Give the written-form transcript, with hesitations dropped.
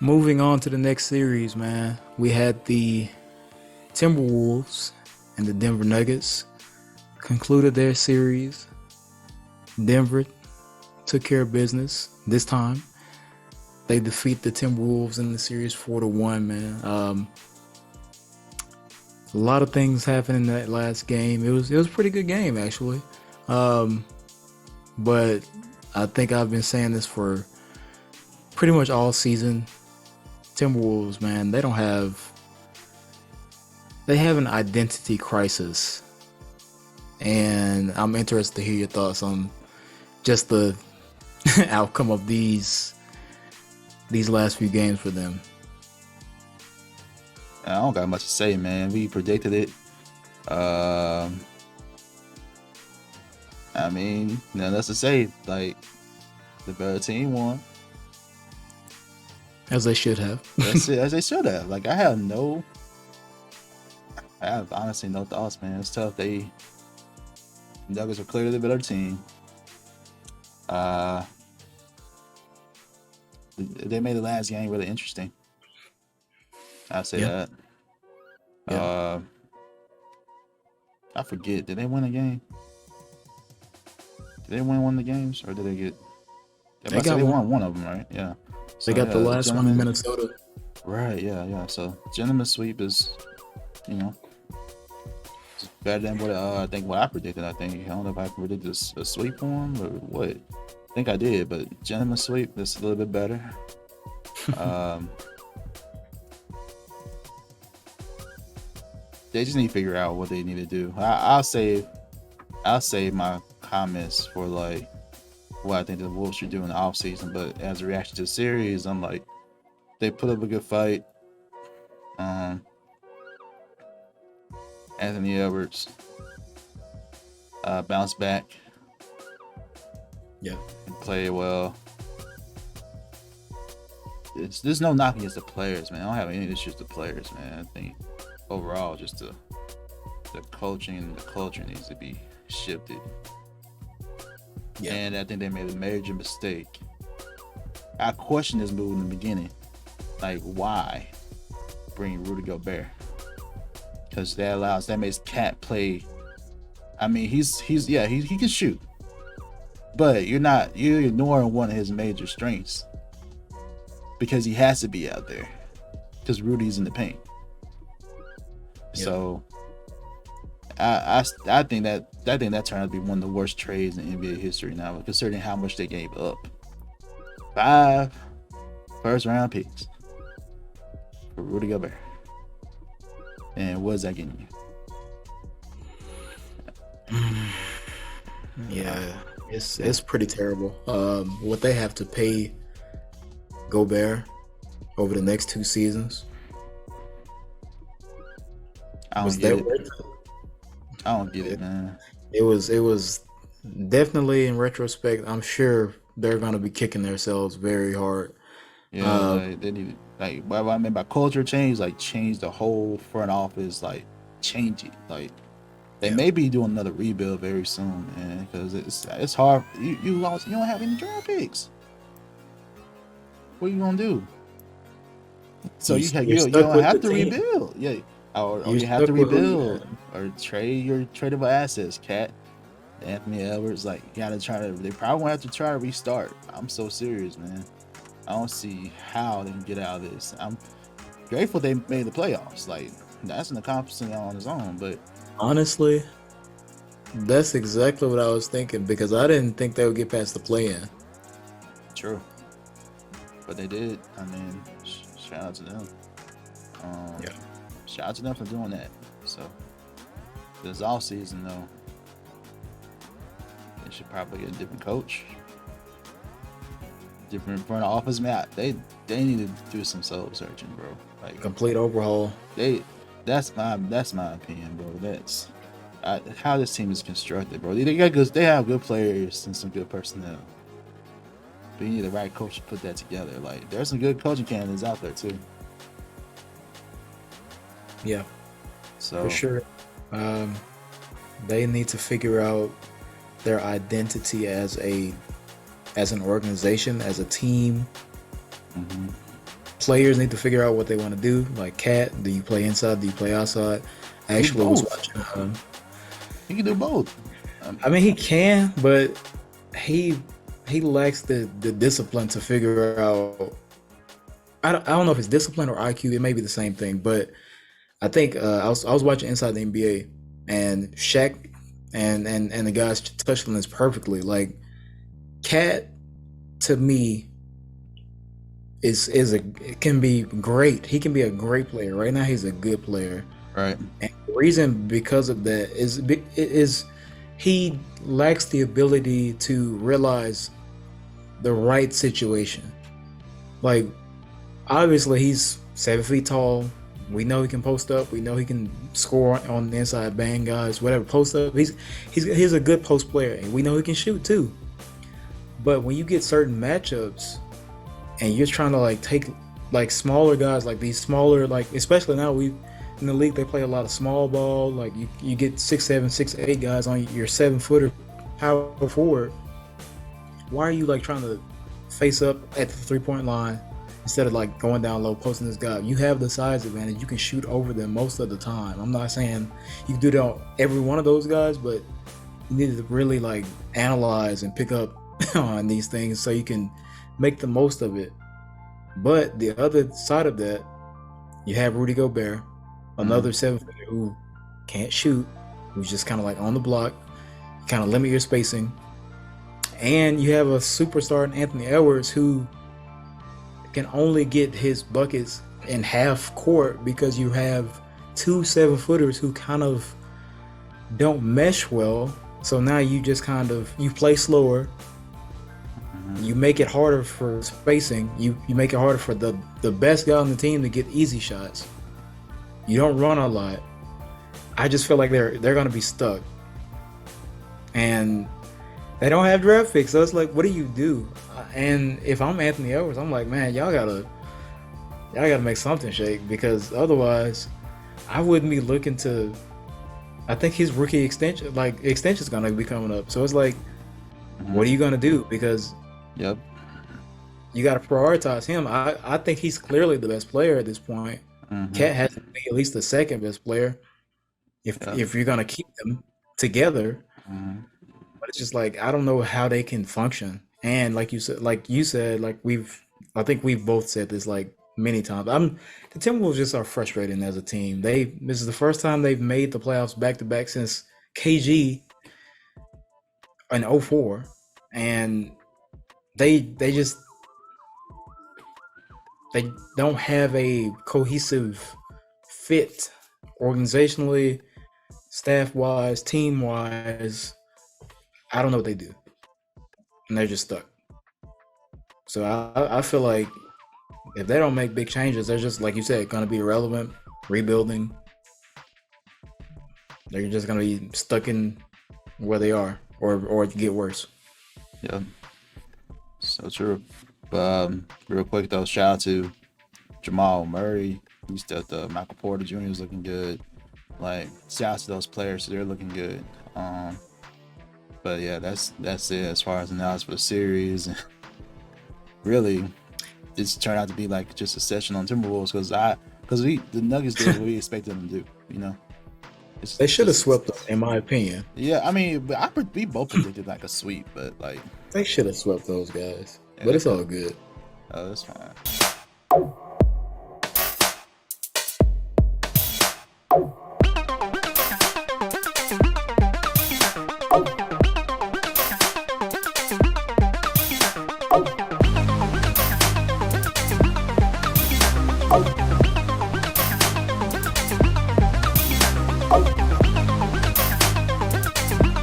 Moving on to the next series, man. We had the Timberwolves and the Denver Nuggets concluded their series. Denver took care of business this time. They defeat the Timberwolves in the series 4-1, man. A lot of things happened in that last game. It was a pretty good game, actually. But I think I've been saying this for pretty much all season. Timberwolves, man, they have an identity crisis. And I'm interested to hear your thoughts on just the outcome of these last few games for them. I don't got much to say, man. We predicted it. I mean, nothing else to say. Like, the better team won. As they should have. That's it, as they should have. Like, I have honestly no thoughts, man. It's tough. The Nuggets are clearly the better team. They made the last game really interesting. I'll say that. Yeah. I forget. Did they win a game? Did they win one of the games, or did they get? They won one of them, right? Yeah. So, they got the last one in Minnesota. Right. Yeah. So, gentleman's sweep is, it's better than what I predicted. I don't know if I predicted a sweep on or what. I think I did, but gentleman's sweep is a little bit better. They just need to figure out what they need to do. I'll save my comments for like what I think the Wolves should do in the offseason, but as a reaction to the series, I'm like, they put up a good fight. Anthony Edwards bounced back. Yeah. And played well. There's no knock against the players, man. I don't have any issues with the players, man. I think overall, just the coaching and the culture needs to be shifted. Yeah. And I think they made a major mistake. I questioned this move in the beginning. Like, why bring Rudy Gobert? Because that makes Cat play. I mean, he can shoot. But you're ignoring one of his major strengths. Because he has to be out there. Because Rudy's in the paint. Yeah. So I think that turned out to be one of the worst trades in NBA history now, considering how much they gave up. 5 first-round picks for Rudy Gobert. And what is that getting you? Yeah, it's pretty terrible. What they have to pay Gobert over the next 2 seasons. I don't get it, man. It was definitely, in retrospect, I'm sure they're going to be kicking themselves very hard. Yeah, they need, like, what I mean by culture change, like, change the whole front office, like, change it. Like, they may be doing another rebuild very soon, man, because it's hard. You don't have any draft picks. What are you gonna do? So you don't have to rebuild. Yeah. Or you have to rebuild or trade your tradable assets, Cat. Anthony Edwards, like, you gotta try to. They probably won't have to try to restart. I'm so serious, man. I don't see how they can get out of this. I'm grateful they made the playoffs. Like, that's an accomplishment on its own. But honestly, that's exactly what I was thinking, because I didn't think they would get past the play-in. True, but they did. I mean, shout out to them. Shout out to them for doing that. So this off season, though, they should probably get a different coach, different front office. Man, they need to do some soul searching, bro. Like, complete overhaul. That's my opinion, bro. That's how this team is constructed, bro. They have good players and some good personnel. But you need the right coach to put that together. Like, there's some good coaching candidates out there too. Yeah, So for sure. Um, they need to figure out their identity as an organization, as a team. mhm. Players need to figure out what they want to do. Like Cat, do you play inside? Do you play outside? I do actually was both. watching. He can do both. I mean, he can, but he he lacks the discipline to figure out. I don't know if it's discipline or IQ. It may be the same thing, but I think I was watching Inside the NBA, and Shaq and the guys touched on this perfectly. Like Cat, to me, is a can be great. He can be a great player. Right now, he's a good player. Right. And the reason because of that is he lacks the ability to realize the right situation. Like obviously he's 7 feet tall. We know he can post up. We know he can score on the inside, bang guys, whatever. Post up. He's a good post player, and we know he can shoot too. But when you get certain matchups, and you're trying to like take like smaller guys, like these smaller, like especially now we in the league they play a lot of small ball. Like you get 6'7", 6'8" guys on your 7-footer power forward. Why are you like trying to face up at the 3-point line instead of like going down low, posting this guy? You have the size advantage. You can shoot over them most of the time. I'm not saying you can do that on every one of those guys, but you need to really like analyze and pick up on these things so you can make the most of it. But the other side of that, you have Rudy Gobert, another 7-footer who can't shoot, who's just kind of like on the block, kind of limit your spacing. And you have a superstar in Anthony Edwards who can only get his buckets in half court because you have two 7-footers who kind of don't mesh well. So now you just kind of, you play slower. You make it harder for spacing. You make it harder for the best guy on the team to get easy shots. You don't run a lot. I just feel like they're going to be stuck. And they don't have draft picks, so it's like, what do you do? And if I'm Anthony Edwards, I'm like, man, y'all gotta make something shake, because otherwise, I wouldn't be looking to. I think his rookie extension's gonna be coming up, so it's like, what are you gonna do? Because Yep. you got to prioritize him. I think he's clearly the best player at this point. Cat has to be at least the second best player if you're gonna keep them together. But it's just like, I don't know how they can function. And like you said, I think we've both said this like many times. The Timberwolves just are frustrating as a team. This is the first time they've made the playoffs back to back since KG in 2004, and they don't have a cohesive fit organizationally, staff wise, team wise. I don't know what they do, and they're just stuck. So I feel like if they don't make big changes, they're just, like you said, going to be irrelevant, rebuilding. They're just going to be stuck in where they are, or get worse. Yeah, so true. But real quick though, shout out to Jamal Murray. He stepped up. Michael Porter Jr. is looking good. Like, shout out to those players, they're looking good. But yeah, that's it as far as analysis for the series. Really, it's turned out to be like just a session on Timberwolves because the Nuggets did what we expected them to do. You know, they should have swept them, in my opinion. Yeah, I mean, but we both predicted like a sweep, but like they should have swept those guys. Yeah, but it's all good. Oh, that's fine.